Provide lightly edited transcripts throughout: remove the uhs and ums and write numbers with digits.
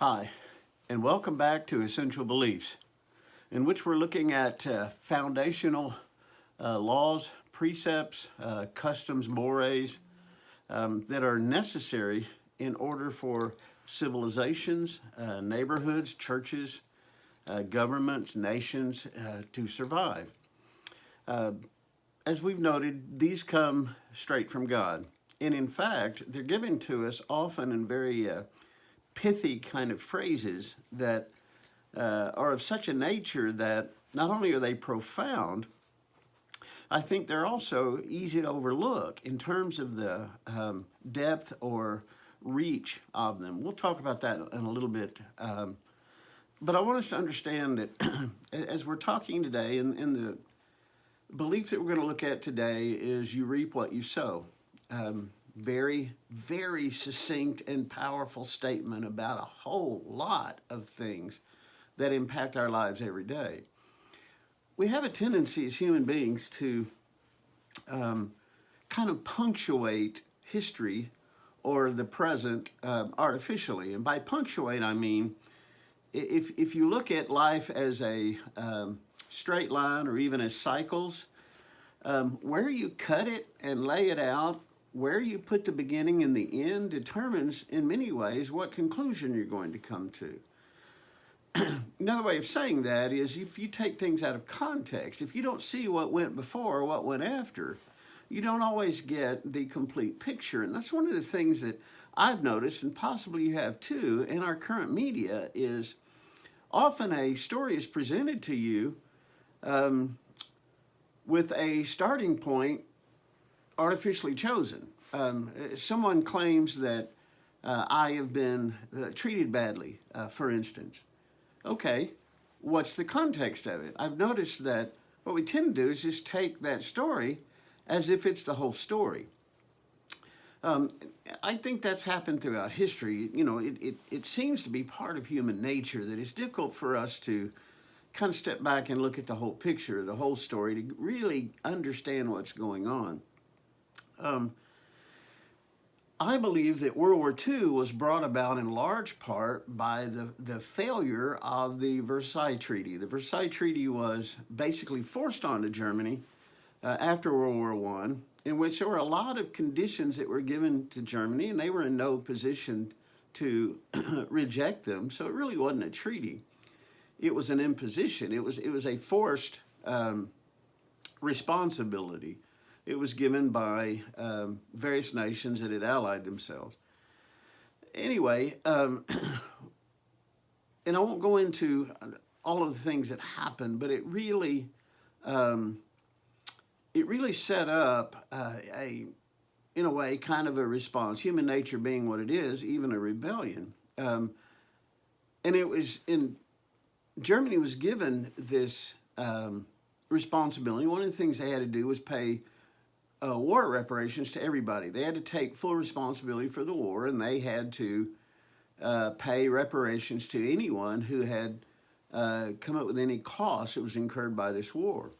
Hi, and welcome back to Essential Beliefs, in which we're looking at foundational laws, precepts, customs, mores that are necessary in order for civilizations, neighborhoods, churches, governments, nations to survive. As we've noted, these come straight from God. And in fact, they're given to us often in very pithy kind of phrases that are of such a nature that not only are they profound, I think they're also easy to overlook in terms of the depth or reach of them. We'll talk about that in a little bit. But I want us to understand that as we're talking today, and the belief that we're going to look at today is you reap what you sow. Very, very succinct and powerful statement about a whole lot of things that impact our lives every day. We have a tendency as human beings to kind of punctuate history or the present artificially. And by punctuate, I mean, if you look at life as a straight line or even as cycles, where you cut it and lay it out, where you put the beginning and the end determines in many ways what conclusion you're going to come to. Another way of saying that is if you take things out of context, if you don't see what went before or what went after, you don't always get the complete picture. And that's one of the things that I've noticed, and possibly you have too, in our current media, is often a story is presented to you with a starting point artificially chosen. Someone claims that I have been treated badly, for instance. Okay, what's the context of it? I've noticed that what we tend to do is just take that story as if it's the whole story. I think that's happened throughout history. You know, it seems to be part of human nature that it's difficult for us to kind of step back and look at the whole picture, the whole story, to really understand what's going on. I believe that World War II was brought about in large part by the failure of the Versailles Treaty. The Versailles Treaty was basically forced onto Germany after World War I, in which there were a lot of conditions that were given to Germany, and they were in no position to reject them. So it really wasn't a treaty. It was an imposition. It was a forced responsibility. It was given by various nations that had allied themselves. Anyway, and I won't go into all of the things that happened, but it really set up in a way, kind of a response. Human nature being what it is, even a rebellion. And it was Germany was given this responsibility. One of the things they had to do was pay war reparations to everybody. They had to take full responsibility for the war, and they had to pay reparations to anyone who had come up with any cost that was incurred by this war.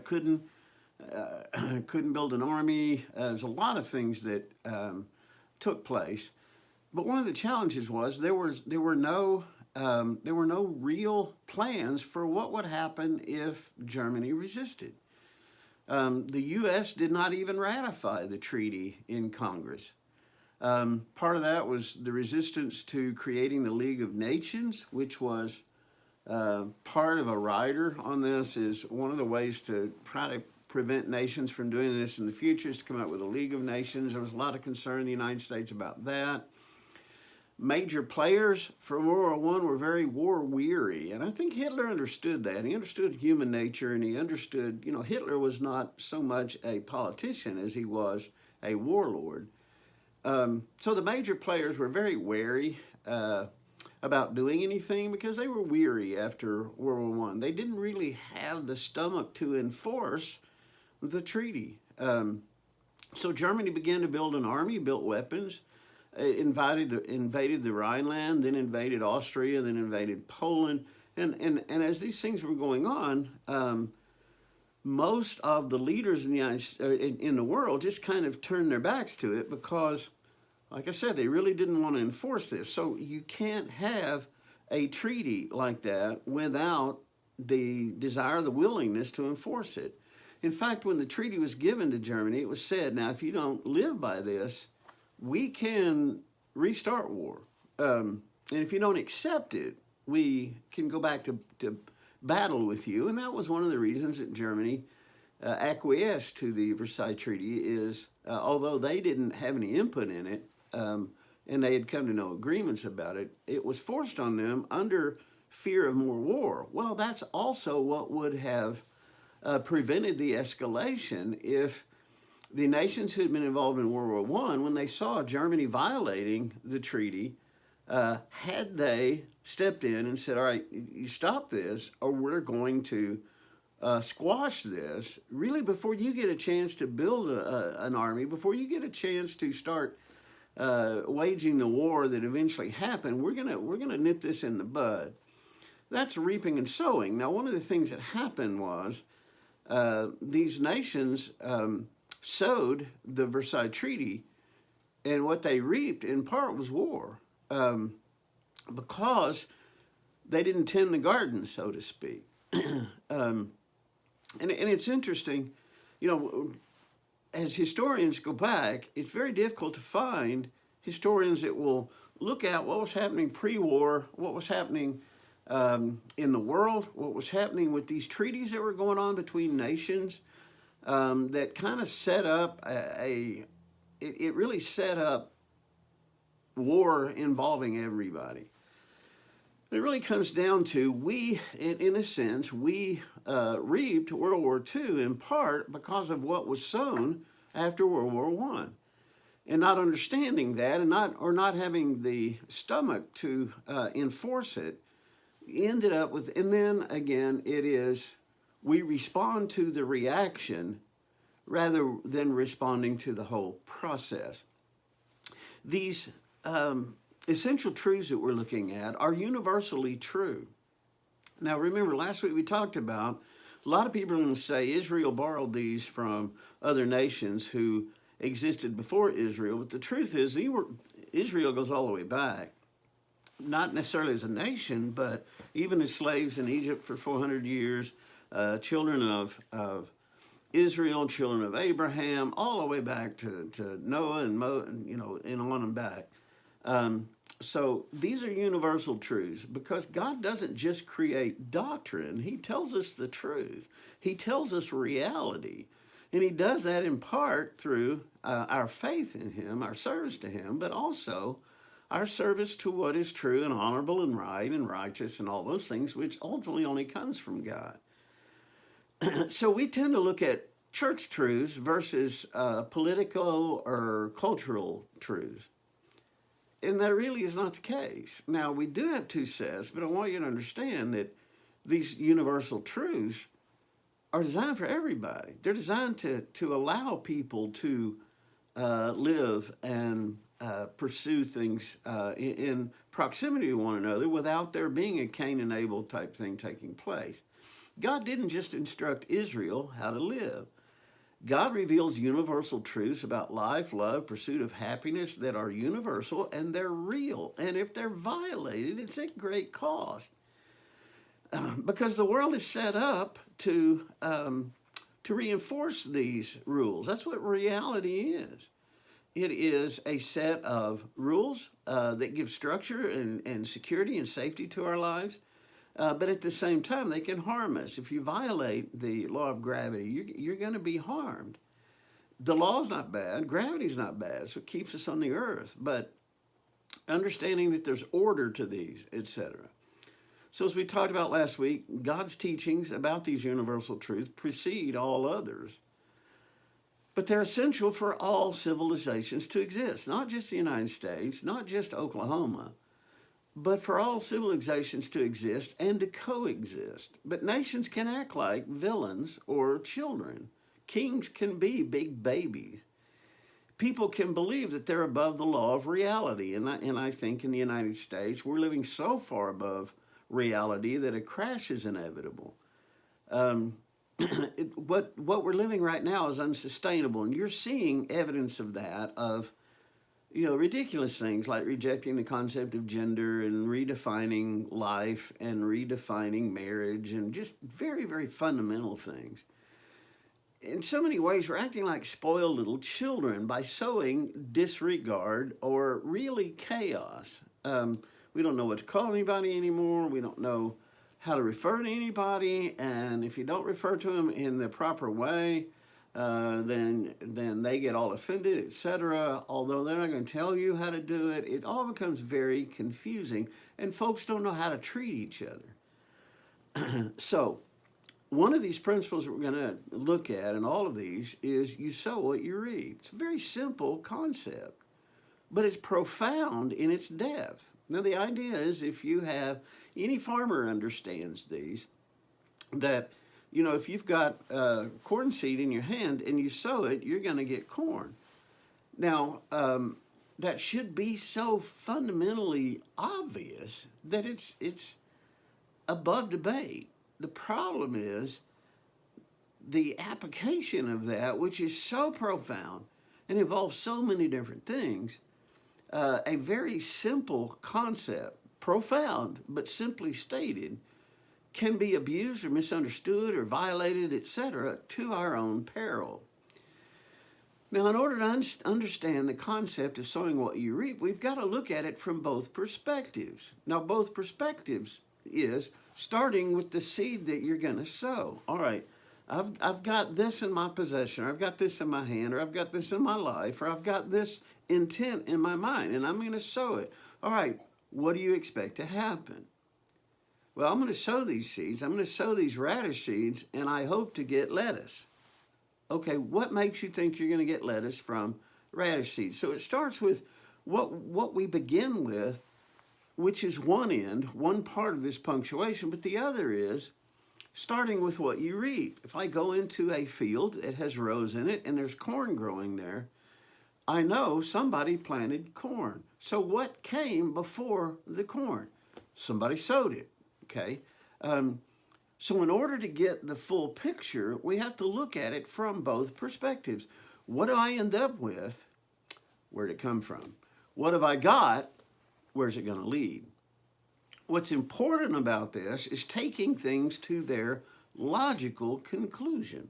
Couldn't build an army. There's a lot of things that took place, but one of the challenges was there were no real plans for what would happen if Germany resisted. The U.S. did not even ratify the treaty in Congress. Part of that was the resistance to creating the League of Nations, which was part of a rider on this. Is one of the ways to try to prevent nations from doing this in the future is to come up with a League of Nations. There was a lot of concern in the United States about that. Major players from World War I were very war-weary, and I think Hitler understood that. He understood human nature, and he understood, Hitler was not so much a politician as he was a warlord. So the major players were very wary about doing anything because they were weary after World War I. They didn't really have the stomach to enforce the treaty. So Germany began to build an army, built weapons, invaded the Rhineland, then invaded Austria, then invaded Poland. And as these things were going on, most of the leaders in the world just kind of turned their backs to it because like I said, they really didn't want to enforce this. So you can't have a treaty like that without the desire, the willingness to enforce it. In fact, when the treaty was given to Germany, it was said, now, if you don't live by this, we can restart war. And if you don't accept it, we can go back to battle with you. And that was one of the reasons that Germany acquiesced to the Versailles Treaty is, although they didn't have any input in it, and they had come to no agreements about it, it was forced on them under fear of more war. Well, that's also what would have prevented the escalation if the nations who had been involved in World War I, when they saw Germany violating the treaty, had they stepped in and said, all right, you stop this, or we're going to squash this, really before you get a chance to build an army, before you get a chance to start waging the war that eventually happened, we're gonna nip this in the bud. That's reaping and sowing. Now, one of the things that happened was these nations sowed the Versailles Treaty, and what they reaped in part was war, because they didn't tend the garden, so to speak. And it's interesting, you know, as historians go back, it's very difficult to find historians that will look at what was happening pre-war, what was happening in the world, what was happening with these treaties that were going on between nations, that kind of set up it really set up war involving everybody. It really comes down to we, in a sense, we reaped World War II in part because of what was sown after World War I. And not understanding that and not having the stomach to enforce it, ended up with, and then again, it is, we respond to the reaction rather than responding to the whole process. These essential truths that we're looking at are universally true. Now, remember, last week we talked about, a lot of people are going to say Israel borrowed these from other nations who existed before Israel, but the truth is Israel goes all the way back, not necessarily as a nation, but even as slaves in Egypt for 400 years, children of Israel, children of Abraham, all the way back to Noah and and on and back. So these are universal truths because God doesn't just create doctrine. He tells us the truth. He tells us reality. And he does that in part through our faith in him, our service to him, but also our service to what is true and honorable and right and righteous and all those things, which ultimately only comes from God. So we tend to look at church truths versus political or cultural truths. And that really is not the case. Now, we do have two sets, but I want you to understand that these universal truths are designed for everybody. They're designed to allow people to live and pursue things in proximity to one another without there being a Cain and Abel type thing taking place. God didn't just instruct Israel how to live. God reveals universal truths about life, love, pursuit of happiness that are universal and they're real. And if they're violated, it's at great cost. Because the world is set up to reinforce these rules. That's what reality is. It is a set of rules that give structure and security and safety to our lives. But at the same time, they can harm us. If you violate the law of gravity, you're going to be harmed. The law's not bad. Gravity's not bad. It's what keeps us on the earth. But understanding that there's order to these, etc. So as we talked about last week, God's teachings about these universal truths precede all others. But they're essential for all civilizations to exist, not just the United States, not just Oklahoma, but for all civilizations to exist and to coexist. But nations can act like villains or children. Kings can be big babies. People can believe that they're above the law of reality. And I think in the United States, we're living so far above reality that a crash is inevitable. What we're living right now is unsustainable. And you're seeing evidence of that, of ridiculous things like rejecting the concept of gender and redefining life and redefining marriage and just very, very fundamental things. In so many ways, we're acting like spoiled little children by sowing disregard or really chaos. We don't know what to call anybody anymore. We don't know how to refer to anybody. And if you don't refer to them in the proper way, then they get all offended, etc. Although they're not going to tell you how to do it, it all becomes very confusing, and folks don't know how to treat each other. So, one of these principles that we're going to look at in all of these is you sow what you reap. It's a very simple concept, but it's profound in its depth. Now, the idea is if you have any farmer understands these, that if you've got corn seed in your hand and you sow it, you're going to get corn. Now, that should be so fundamentally obvious that it's above debate. The problem is the application of that, which is so profound and involves so many different things. A very simple concept, profound, but simply stated, can be abused or misunderstood or violated, etc., to our own peril. Now, in order to understand the concept of sowing what you reap, we've got to look at it from both perspectives. Now, both perspectives is starting with the seed that you're going to sow. All right, I've got this in my possession, or I've got this in my hand, or I've got this in my life, or I've got this intent in my mind, and I'm going to sow it. All right, what do you expect to happen? Well, I'm going to sow these seeds. I'm going to sow these radish seeds, and I hope to get lettuce. Okay, what makes you think you're going to get lettuce from radish seeds? So it starts with what we begin with, which is one end, one part of this punctuation, but the other is starting with what you reap. If I go into a field that has rows in it and there's corn growing there, I know somebody planted corn. So what came before the corn? Somebody sowed it, okay? So in order to get the full picture, we have to look at it from both perspectives. What do I end up with? Where'd it come from? What have I got? Where's it going to lead? What's important about this is taking things to their logical conclusion.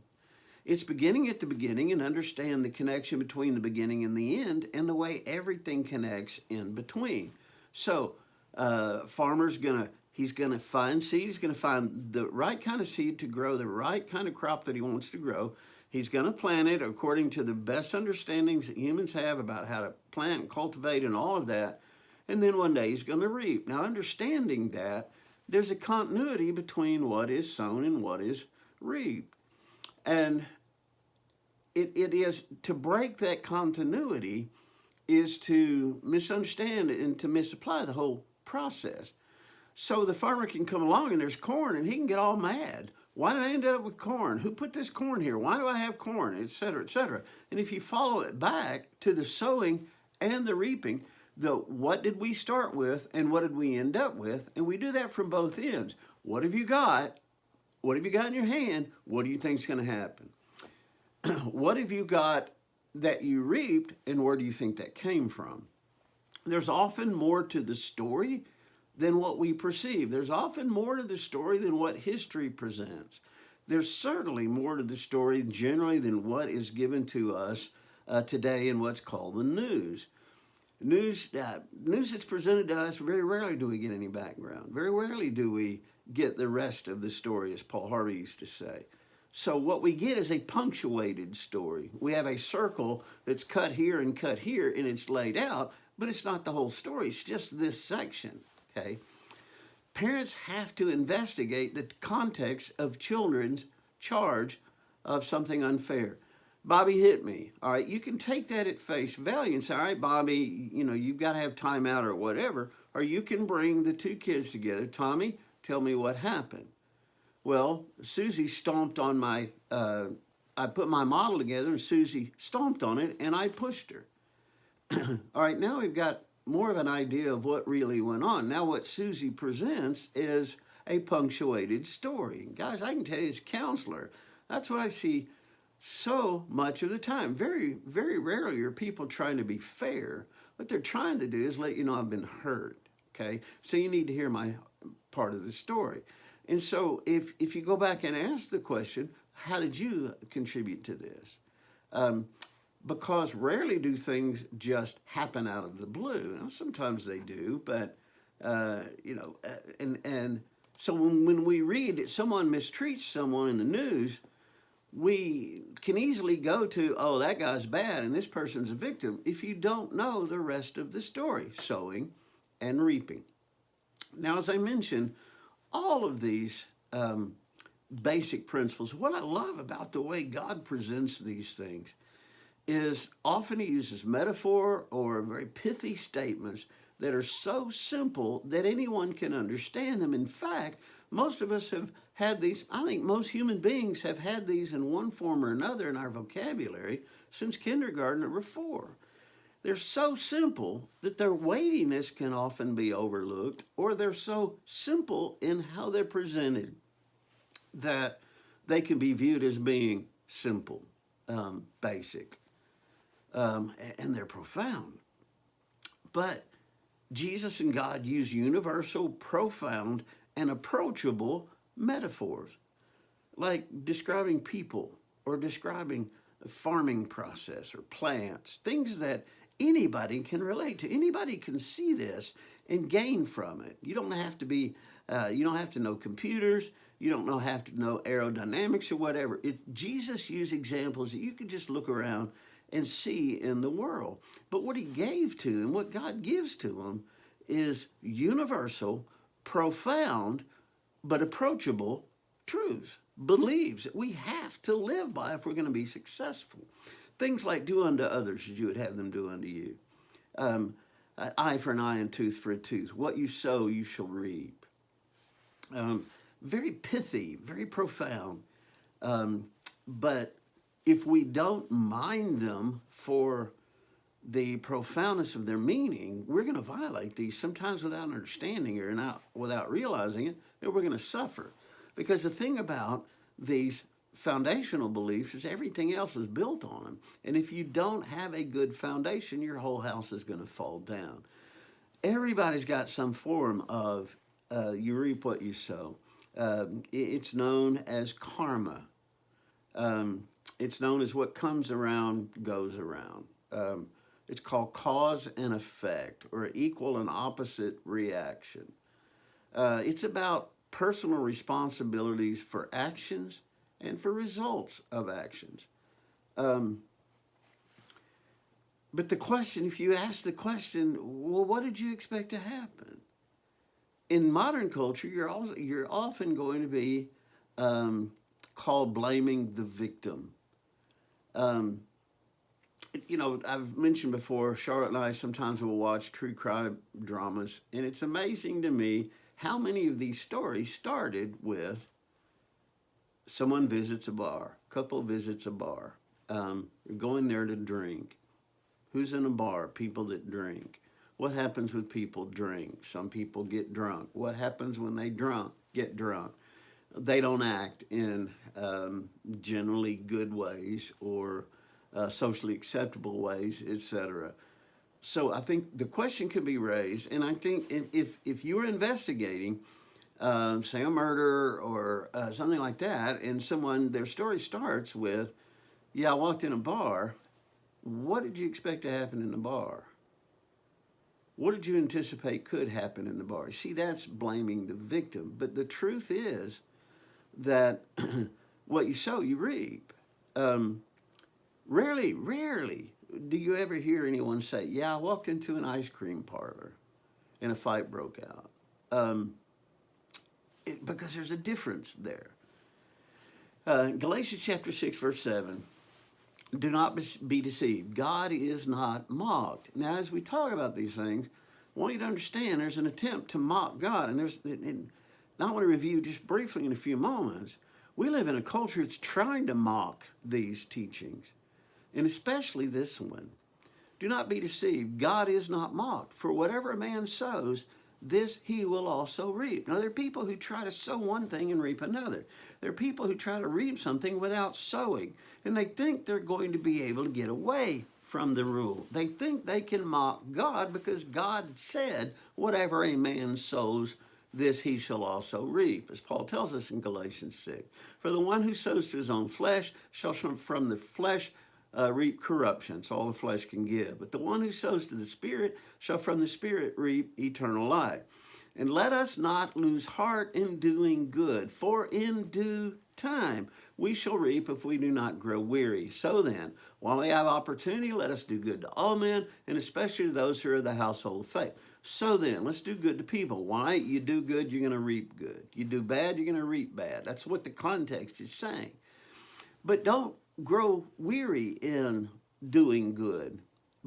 It's beginning at the beginning and understand the connection between the beginning and the end and the way everything connects in between. So, he's going to find seed. He's going to find the right kind of seed to grow the right kind of crop that he wants to grow. He's going to plant it according to the best understandings that humans have about how to plant and cultivate and all of that. And then one day he's going to reap. Now, understanding that, there's a continuity between what is sown and what is reaped. And it is to break that continuity is to misunderstand and to misapply the whole process. So the farmer can come along and there's corn and he can get all mad. Why did I end up with corn? Who put this corn here? Why do I have corn? Et cetera, et cetera. And if you follow it back to the sowing and the reaping, what did we start with and what did we end up with? And we do that from both ends. What have you got? What have you got in your hand? What do you think is going to happen? What have you got that you reaped and where do you think that came from? There's often more to the story than what we perceive. There's often more to the story than what history presents. There's certainly more to the story generally than what is given to us today in what's called the news. News that's presented to us, very rarely do we get any background. Very rarely do we get the rest of the story, as Paul Harvey used to say. So what we get is a punctuated story. We have a circle that's cut here, and it's laid out, but it's not the whole story. It's just this section, okay? Parents have to investigate the context of children's charge of something unfair. Bobby hit me. All right, you can take that at face value and say, all right, Bobby, you've got to have time out or whatever, or you can bring the two kids together. Tommy, tell me what happened. Well, Susie stomped on I put my model together and Susie stomped on it and I pushed her. All right, now we've got more of an idea of what really went on. Now what Susie presents is a punctuated story. Guys, I can tell you as a counselor, that's what I see so much of the time. Very, very rarely are people trying to be fair. What they're trying to do is let you know I've been hurt. Okay, so you need to hear my part of the story. And so if you go back and ask the question, how did you contribute to this? Um, because rarely do things just happen out of the blue. Now, sometimes they do, but and so when we read that someone mistreats someone in the news, we can easily go to, oh, that guy's bad and this person's a victim, if you don't know the rest of the story, sowing and reaping. Now, as I mentioned, all of these basic principles, what I love about the way God presents these things is often he uses metaphor or very pithy statements that are so simple that anyone can understand them. In fact, most of us have had these, I think most human beings have had these in one form or another in our vocabulary since kindergarten or before. They're so simple that their weightiness can often be overlooked, or they're so simple in how they're presented that they can be viewed as being simple, basic, and they're profound. But Jesus and God use universal, profound, and approachable metaphors, like describing people or describing a farming process or plants, things that anybody can relate to. Anybody can see this and gain from it. You don't have to be, you don't have to know computers. You don't have to know aerodynamics or whatever. Jesus used examples that you could just look around and see in the world. But what he gave to them, what God gives to them, is universal, profound, but approachable truths, beliefs that we have to live by if we're going to be successful. Things like do unto others as you would have them do unto you. Eye for an eye and tooth for a tooth. What you sow, you shall reap. Very pithy, very profound. But if we don't mind them for the profoundness of their meaning, we're going to violate these sometimes without understanding or not without realizing it, that we're going to suffer. Because the thing about these foundational beliefs is everything else is built on them. And if you don't have a good foundation, your whole house is going to fall down. Everybody's got some form of you reap what you sow. It's known as karma. It's known as what comes around goes around. It's called cause and effect, or equal and opposite reaction. It's about personal responsibilities for actions and for results of actions. But the question, if you ask the question, well, what did you expect to happen? In modern culture, you're often going to be called blaming the victim. I've mentioned before, Charlotte and I sometimes will watch true crime dramas, and it's amazing to me how many of these stories started with someone visits a bar, couple visits a bar, going there to drink. Who's in a bar? People that drink. What happens when people drink? Some people get drunk. What happens when they get drunk? They don't act in generally good ways or socially acceptable ways, etc. So I think the question could be raised, and I think if you were investigating, say a murder or something like that, and their story starts with, yeah, I walked in a bar, what did you expect to happen in the bar? What did you anticipate could happen in the bar? See, that's blaming the victim. But the truth is that what you sow, you reap. Rarely do you ever hear anyone say, yeah, I walked into an ice cream parlor and a fight broke out. Because there's a difference there. Galatians chapter 6, verse 7, do not be deceived. God is not mocked. Now, as we talk about these things, I want you to understand there's an attempt to mock God. And I want to review just briefly in a few moments. We live in a culture that's trying to mock these teachings, and especially this one. Do not be deceived. God is not mocked. For whatever a man sows, this he will also reap. Now, there are people who try to sow one thing and reap another. There are people who try to reap something without sowing, and they think they're going to be able to get away from the rule. They think they can mock God because God said, whatever a man sows, this he shall also reap, as Paul tells us in Galatians 6. For the one who sows to his own flesh shall from the flesh reap corruption. It's all the flesh can give. But the one who sows to the Spirit shall from the Spirit reap eternal life. And let us not lose heart in doing good, for in due time we shall reap if we do not grow weary. So then, while we have opportunity, let us do good to all men, and especially to those who are of the household of faith. So then, let's do good to people. Why? You do good, you're going to reap good. You do bad, you're going to reap bad. That's what the context is saying. But don't grow weary in doing good,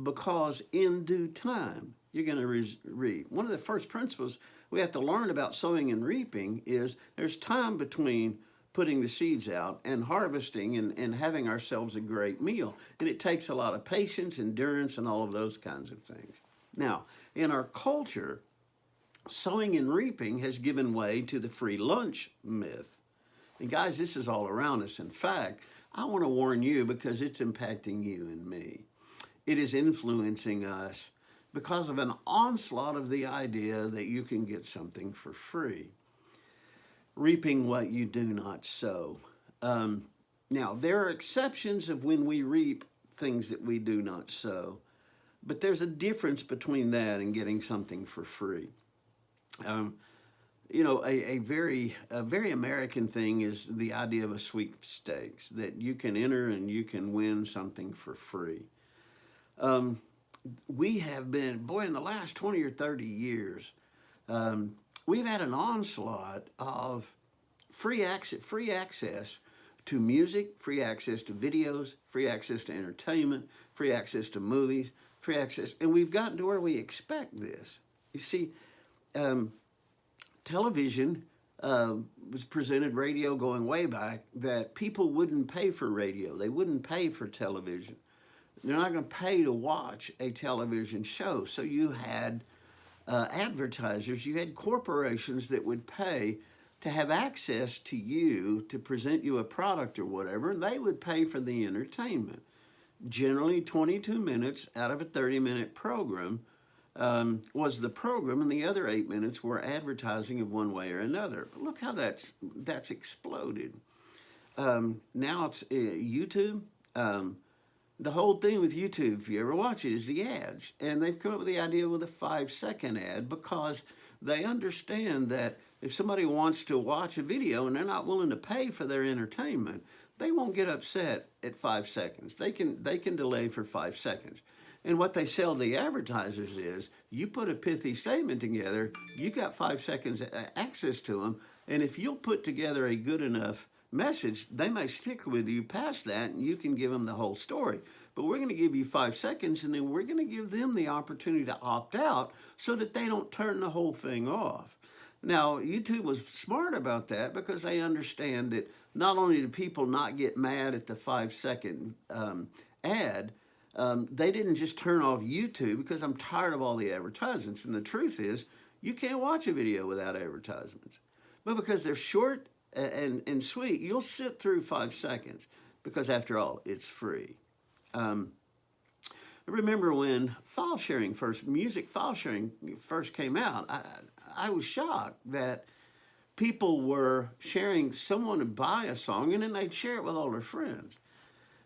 because in due time you're going to reap. One of the first principles we have to learn about sowing and reaping is there's time between putting the seeds out and harvesting and having ourselves a great meal. And it takes a lot of patience, endurance, and all of those kinds of things. Now, in our culture, sowing and reaping has given way to the free lunch myth. And guys, this is all around us. In fact, I want to warn you because it's impacting you and me. It is influencing us because of an onslaught of the idea that you can get something for free. Reaping what you do not sow. Now, there are exceptions of when we reap things that we do not sow, but there's a difference between that and getting something for free. A very American thing is the idea of a sweepstakes, that you can enter and you can win something for free. We have been, in the last 20 or 30 years, we've had an onslaught of free access to music, free access to videos, free access to entertainment, free access to movies, free access, and we've gotten to where we expect this. You see, television was presented, radio going way back, that people wouldn't pay for radio. They wouldn't pay for television. They're not going to pay to watch a television show. So you had advertisers, you had corporations that would pay to have access to you, to present you a product or whatever, and they would pay for the entertainment. Generally 22 minutes out of a 30-minute program was the program, and the other 8 minutes were advertising of one way or another. But look how that's exploded. Now it's YouTube. The whole thing with YouTube, if you ever watch it, is the ads. And they've come up with the idea with a 5-second ad because they understand that if somebody wants to watch a video and they're not willing to pay for their entertainment, they won't get upset at 5 seconds. They can delay for 5 seconds. And what they sell the advertisers is, you put a pithy statement together, you got 5 seconds access to them, and if you'll put together a good enough message, they may stick with you past that, and you can give them the whole story. But we're going to give you 5 seconds, and then we're going to give them the opportunity to opt out so that they don't turn the whole thing off. Now, YouTube was smart about that because they understand that not only do people not get mad at the 5-second ad, they didn't just turn off YouTube because I'm tired of all the advertisements. And the truth is, you can't watch a video without advertisements. But because they're short and sweet, you'll sit through 5 seconds because, after all, it's free. I remember when music file sharing first came out, I was shocked that people were sharing, someone would buy a song and then they'd share it with all their friends.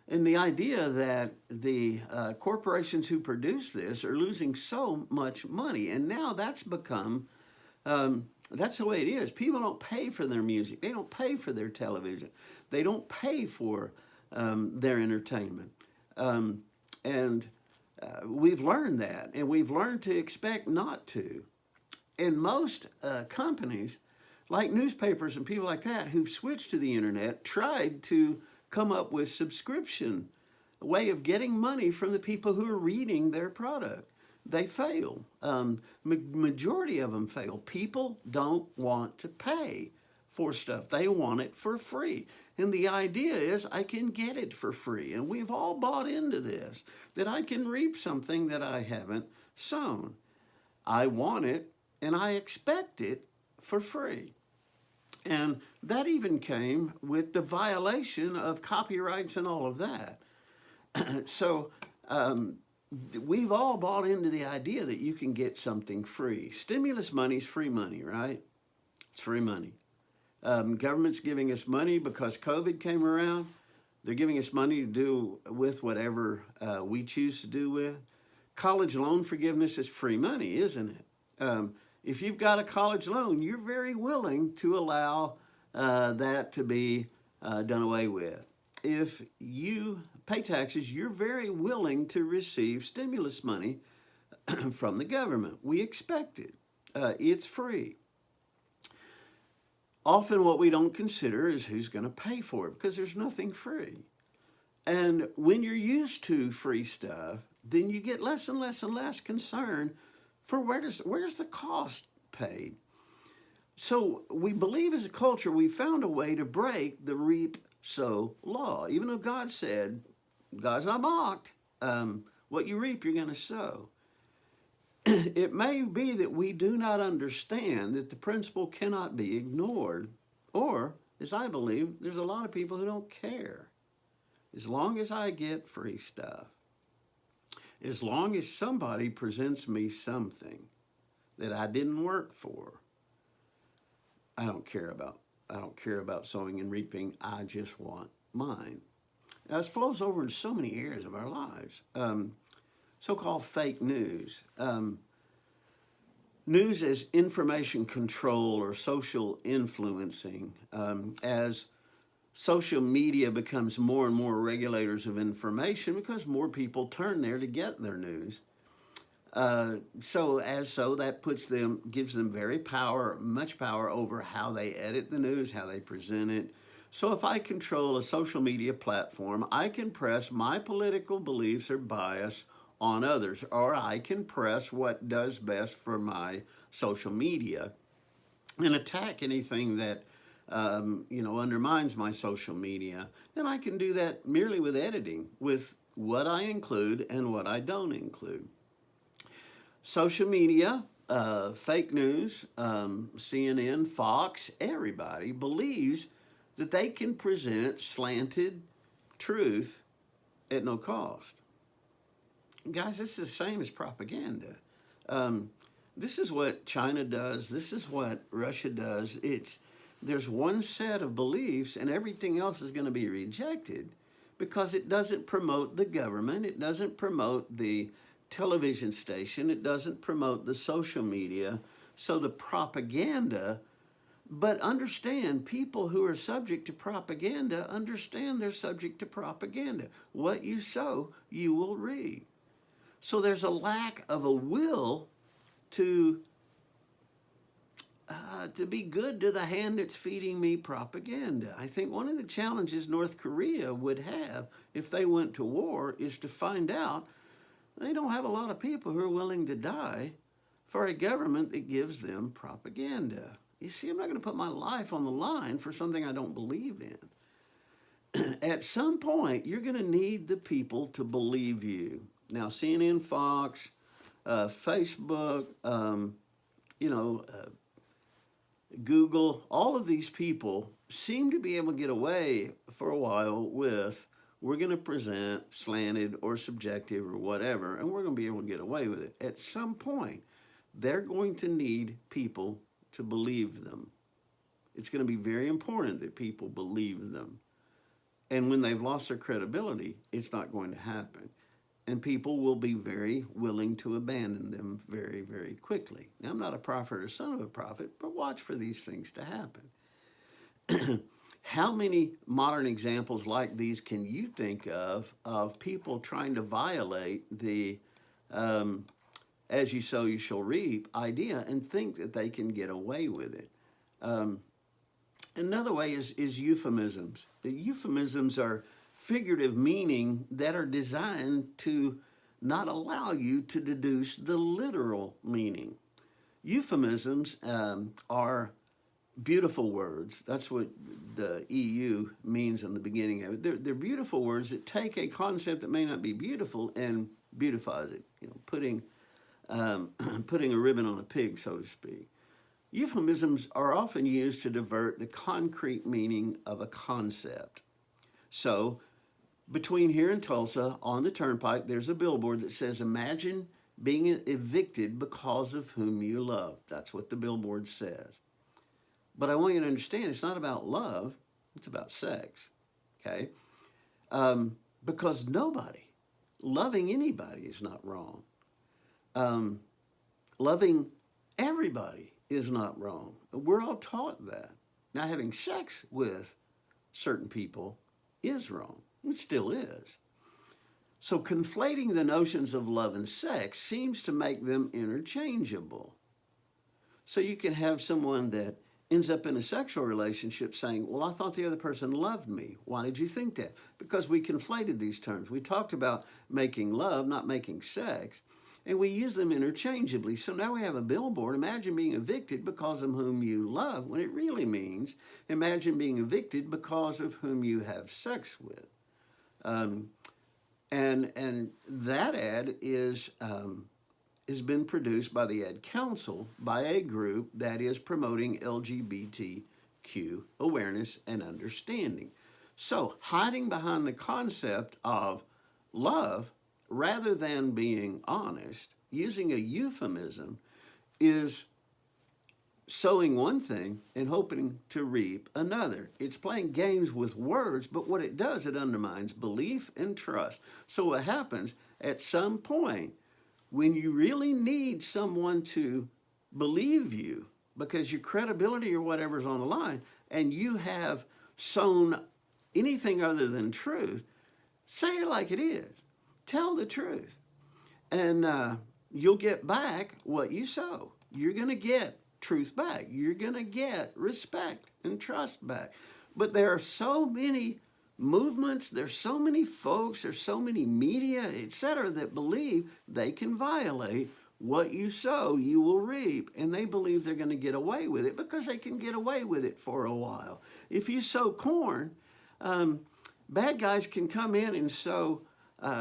And the idea that the corporations who produce this are losing so much money. And now that's become, that's the way it is. People don't pay for their music. They don't pay for their television. They don't pay for their entertainment. We've learned that, and we've learned to expect not to. And most companies, like newspapers and people like that, who've switched to the internet, tried to come up with subscription, a way of getting money from the people who are reading their product. They fail. Majority of them fail. People don't want to pay for stuff. They want it for free. And the idea is I can get it for free. And we've all bought into this, that I can reap something that I haven't sown. I want it and I expect it for free. And that even came with the violation of copyrights and all of that. So We've all bought into the idea that you can get something free. Stimulus money is free money, right? It's free money. Government's giving us money because COVID came around. They're giving us money to do with whatever we choose to do with. College loan forgiveness is free money, isn't it? If you've got a college loan, you're very willing to allow that to be done away with. If you pay taxes, you're very willing to receive stimulus money from the government. We expect it. It's free. Often what we don't consider is who's going to pay for it because there's nothing free. And when you're used to free stuff, then you get less and less and less concerned for where's the cost paid. So we believe as a culture we found a way to break the reap sow law. Even though God said, God's not mocked, what you reap you're going to sow. It may be that we do not understand that the principle cannot be ignored, or, as I believe, there's a lot of people who don't care. As long as I get free stuff, as long as somebody presents me something that I didn't work for, I don't care about sowing and reaping. I just want mine. Now, this flows over in so many areas of our lives. So-called fake news. News as information control or social influencing. As social media becomes more and more regulators of information because more people turn there to get their news. So that gives them much power over how they edit the news, how they present it. So if I control a social media platform, I can press my political beliefs or bias on others, or I can press what does best for my social media and attack anything that undermines my social media. And I can do that merely with editing, with what I include and what I don't include. Social media, fake news, CNN, Fox, everybody believes that they can present slanted truth at no cost. Guys, this is the same as propaganda. This is what China does. This is what Russia does. There's one set of beliefs and everything else is going to be rejected because it doesn't promote the government. It doesn't promote the television station. It doesn't promote the social media. So the propaganda, but understand people who are subject to propaganda understand they're subject to propaganda. What you sow, you will reap. So there's a lack of a will to be good to the hand that's feeding me propaganda. I think one of the challenges North Korea would have if they went to war is to find out they don't have a lot of people who are willing to die for a government that gives them propaganda. You see, I'm not going to put my life on the line for something I don't believe in. At some point, you're going to need the people to believe you. Now, CNN, Fox, Facebook, Google, all of these people seem to be able to get away for a while with, we're going to present slanted or subjective or whatever, and we're going to be able to get away with it. At some point, they're going to need people to believe them. It's going to be very important that people believe them. And when they've lost their credibility, it's not going to happen. And people will be very willing to abandon them very, very quickly. Now, I'm not a prophet or son of a prophet, but watch for these things to happen. How many modern examples like these can you think of people trying to violate the as you sow, you shall reap idea and think that they can get away with it? Another way is euphemisms. The euphemisms are figurative meaning that are designed to not allow you to deduce the literal meaning. Euphemisms are beautiful words. That's what the EU means in the beginning of it. They're beautiful words that take a concept that may not be beautiful and beautifies it, putting a ribbon on a pig, so to speak. Euphemisms are often used to divert the concrete meaning of a concept. So, Between here and Tulsa, on the turnpike, there's a billboard that says, "Imagine being evicted because of whom you love." That's what the billboard says. But I want you to understand it's not about love, it's about sex. Okay? Because loving anybody is not wrong. Um, Loving everybody is not wrong. We're all taught that. Now, having sex with certain people is wrong. It still is. So, conflating the notions of love and sex seems to make them interchangeable. So, you can have someone that ends up in a sexual relationship saying, "Well, I thought the other person loved me. Why did you think that?" Because we conflated these terms. We talked about making love, not making sex, and we use them interchangeably. So now we have a billboard, "Imagine being evicted because of whom you love," when it really means, "Imagine being evicted because of whom you have sex with." Um, and that ad has been produced by the Ad Council, by a group that is promoting LGBTQ awareness and understanding. So, hiding behind the concept of love rather than being honest, using a euphemism, is sowing one thing and hoping to reap another. It's playing games with words, but what it does, it undermines belief and trust. So, what happens at some point, when you really need someone to believe you because your credibility or whatever's on the line, and you have sown anything other than truth, say it like it is. Tell the truth. And you'll get back what you sow. You're going to get truth back. You're going to get respect and trust back. But there are so many movements, there's so many folks, there's so many media, etc., that believe they can violate what you sow, you will reap. And they believe they're going to get away with it because they can get away with it for a while. If you sow corn, bad guys can come in and sow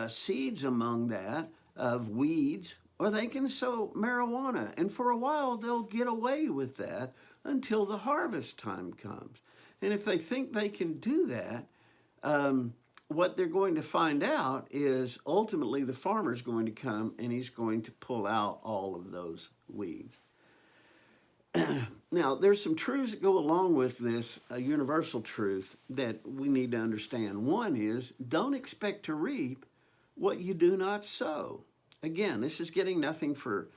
seeds among that of weeds, or they can sow marijuana. And for a while, they'll get away with that until the harvest time comes. And if they think they can do that, what they're going to find out is ultimately the farmer's going to come and he's going to pull out all of those weeds. Now, there's some truths that go along with this universal truth that we need to understand. One is, don't expect to reap what you do not sow. Again, this is getting something for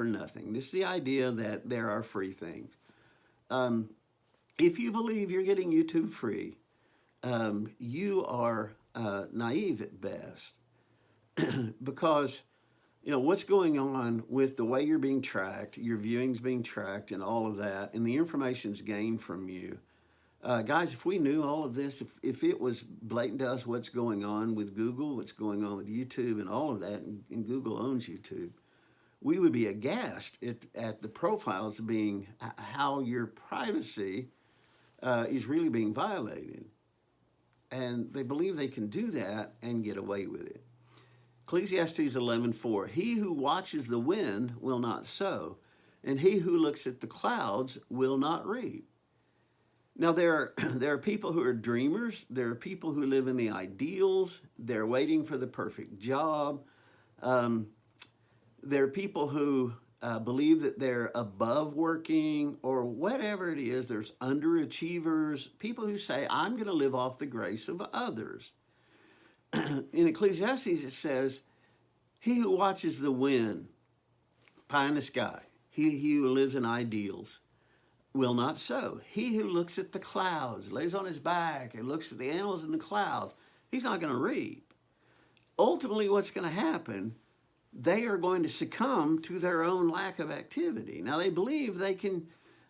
nothing. This is the idea that there are free things. If you believe you're getting YouTube free, you are naive at best. Because what's going on with the way you're being tracked, your viewing's being tracked, and all of that, and the information's gained from you. Guys, if we knew all of this, if it was blatant to us what's going on with Google, what's going on with YouTube, and all of that, and Google owns YouTube, we would be aghast at the profiles being how your privacy is really being violated. And they believe they can do that and get away with it. Ecclesiastes 11:4, "He who watches the wind will not sow, and he who looks at the clouds will not reap." Now, there are people who are dreamers. There are people who live in the ideals. They're waiting for the perfect job. There are people who believe that they're above working or whatever it is. There's underachievers, people who say, "I'm going to live off the grace of others." In Ecclesiastes, it says, "He who watches the wind, pie in the sky, he who lives in ideals, will not sow. He who looks at the clouds, lays on his back and looks at the animals in the clouds, he's not going to reap." Ultimately, what's going to happen, they are going to succumb to their own lack of activity. Now, they believe they can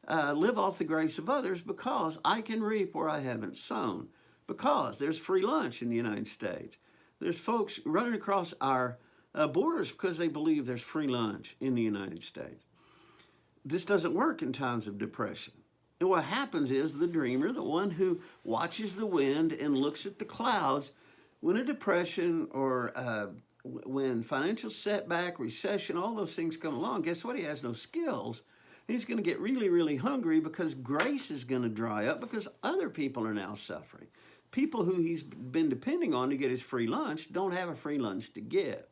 live off the grace of others because I can reap where I haven't sown. Because there's free lunch in the United States. There's folks running across our borders because they believe there's free lunch in the United States. This doesn't work in times of depression. And what happens is the dreamer, the one who watches the wind and looks at the clouds, when a depression or when financial setback, recession, all those things come along, guess what? He has no skills. He's going to get really, really hungry because grace is going to dry up because other people are now suffering. people who he's been depending on to get his free lunch don't have a free lunch to give.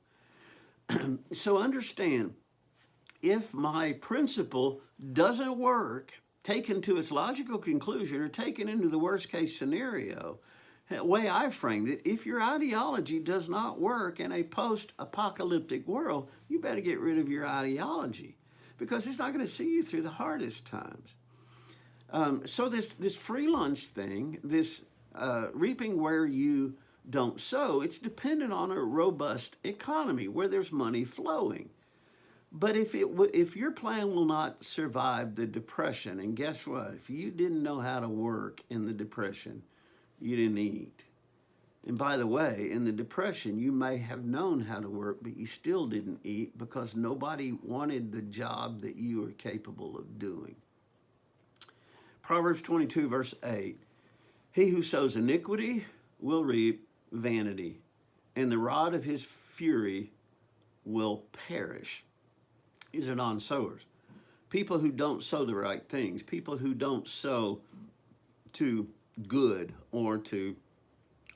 So understand, if my principle doesn't work, taken to its logical conclusion or taken into the worst case scenario, the way I framed it, if your ideology does not work in a post-apocalyptic world, you better get rid of your ideology, because it's not going to see you through the hardest times. So this free lunch thing, this reaping where you don't sow, it's dependent on a robust economy where there's money flowing. But if your plan will not survive the depression, and guess what? If you didn't know how to work in the depression, you didn't eat. And by the way, in the depression, you may have known how to work, but you still didn't eat because nobody wanted the job that you were capable of doing. Proverbs 22, verse 8, he who sows iniquity will reap vanity, and the rod of his fury will perish. These are non-sowers. People who don't sow the right things, people who don't sow to good or to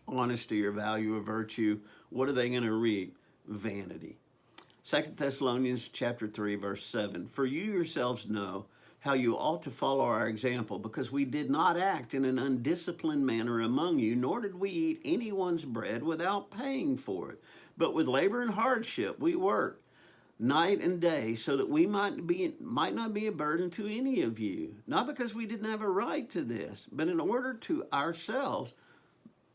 honesty or value or virtue, what are they going to reap? Vanity. 2 Thessalonians chapter 3, verse 7, for you yourselves know how you ought to follow our example, because we did not act in an undisciplined manner among you, nor did we eat anyone's bread without paying for it. But with labor and hardship we worked night and day, so that we might not be a burden to any of you, not because we didn't have a right to this, but in order to ourselves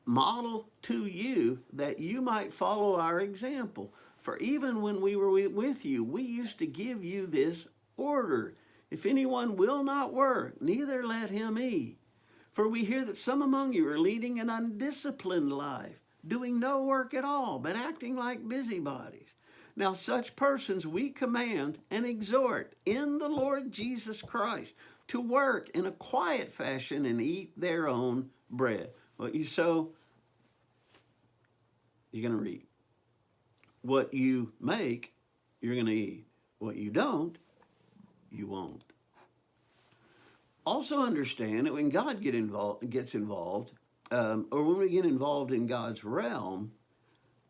model to you that you might follow our example. For even when we were with you, we used to give you this order: if anyone will not work, neither let him eat. For we hear that some among you are leading an undisciplined life, doing no work at all, but acting like busybodies. Now such persons we command and exhort in the Lord Jesus Christ to work in a quiet fashion and eat their own bread. What you sow, you're going to reap. What you make, you're going to eat. What you don't, you won't. Also understand that when God gets involved, or when we get involved in God's realm,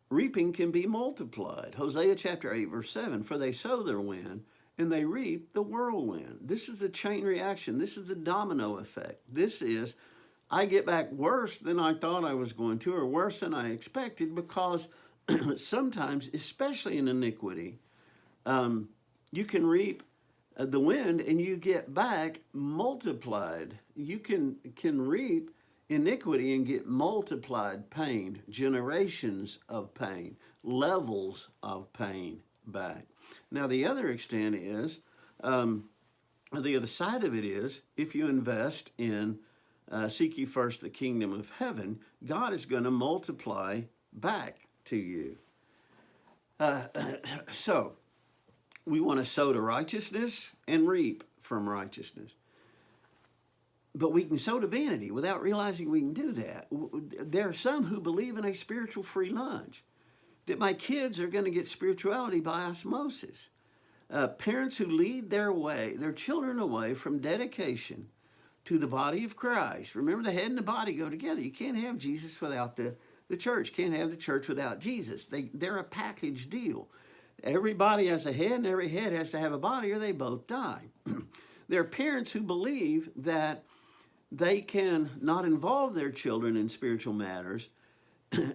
reaping can be multiplied. Hosea chapter 8, verse 7, for they sow their wind, and they reap the whirlwind. This is the chain reaction. This is the domino effect. This is, I get back worse than I thought I was going to, or worse than I expected, because sometimes, especially in iniquity, you can reap the wind and you get back multiplied. You can reap iniquity and get multiplied pain, generations of pain, levels of pain back. Now, the other extent is, the other side of it is, if you invest in seek ye first the kingdom of heaven, God is going to multiply back to you. So, we want to sow to righteousness and reap from righteousness. But we can sow to vanity without realizing we can do that. There are some who believe in a spiritual free lunch, that my kids are going to get spirituality by osmosis. Parents who lead their children away from dedication to the body of Christ. Remember, the head and the body go together. You can't have Jesus without the church. Can't have the church without Jesus. They're a package deal. Every body has a head, and every head has to have a body, or they both die. There are parents who believe that they can not involve their children in spiritual matters,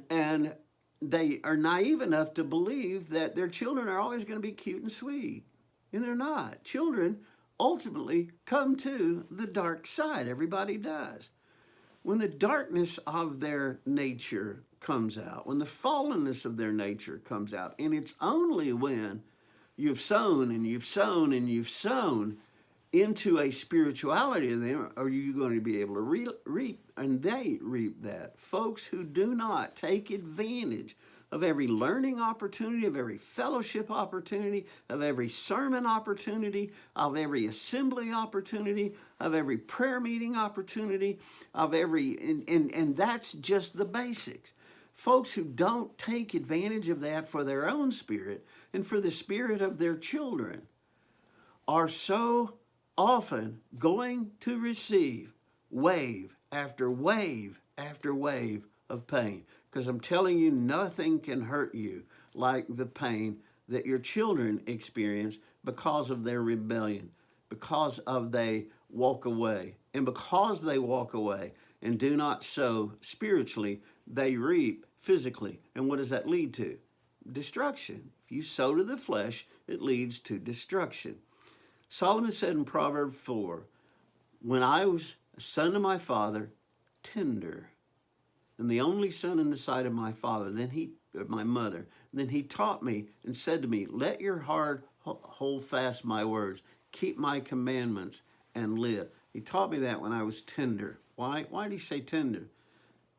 and they are naive enough to believe that their children are always going to be cute and sweet. And they're not. Children ultimately come to the dark side. Everybody does. When the darkness of their nature comes out, when the fallenness of their nature comes out, and it's only when you've sown and you've sown and you've sown into a spirituality of them, are you going to be able to reap, and they reap that. Folks who do not take advantage of every learning opportunity, of every fellowship opportunity, of every sermon opportunity, of every assembly opportunity, of every prayer meeting opportunity, of every, and that's just the basics. Folks who don't take advantage of that for their own spirit and for the spirit of their children are so often going to receive wave after wave after wave of pain. Because I'm telling you, nothing can hurt you like the pain that your children experience because of their rebellion, because of they walk away. And because they walk away and do not sow spiritually, they reap physically. And what does that lead to? Destruction. If you sow to the flesh, it leads to destruction. Solomon said in Proverbs 4, when I was a son to my father, tender, and the only son in the sight of my father, my mother, then he taught me and said to me, let your heart hold fast my words, keep my commandments and live. He taught me that when I was tender. Why did he say tender?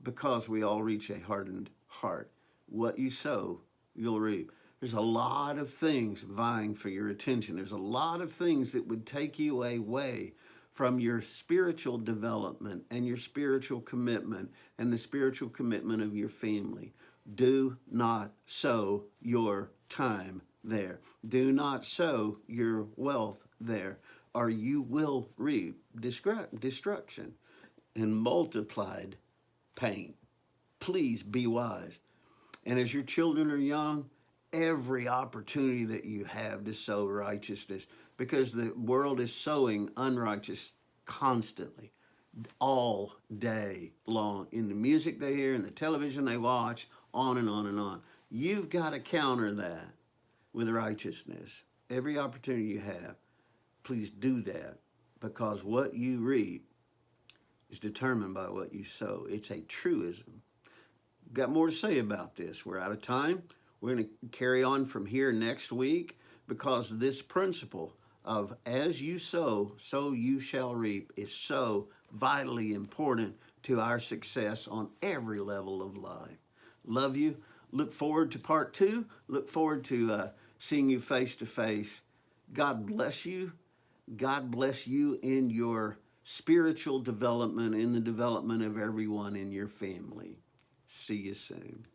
Because we all reach a hardened heart. What you sow, you'll reap. There's a lot of things vying for your attention. There's a lot of things that would take you away from your spiritual development and your spiritual commitment and the spiritual commitment of your family. Do not sow your time there. Do not sow your wealth there, or you will reap destruction and multiplied pain. Please be wise. And as your children are young, every opportunity that you have to sow righteousness, because the world is sowing unrighteous constantly, all day long, in the music they hear, in the television they watch, on and on and on. You've got to counter that with righteousness. Every opportunity you have, please do that, because what you reap is determined by what you sow. It's a truism. Got more to say about this. We're out of time. We're going to carry on from here next week, because this principle of as you sow, so you shall reap is so vitally important to our success on every level of life. Love you. Look forward to part 2. Look forward to seeing you face to face. God bless you. God bless you in your spiritual development, in the development of everyone in your family. See you soon.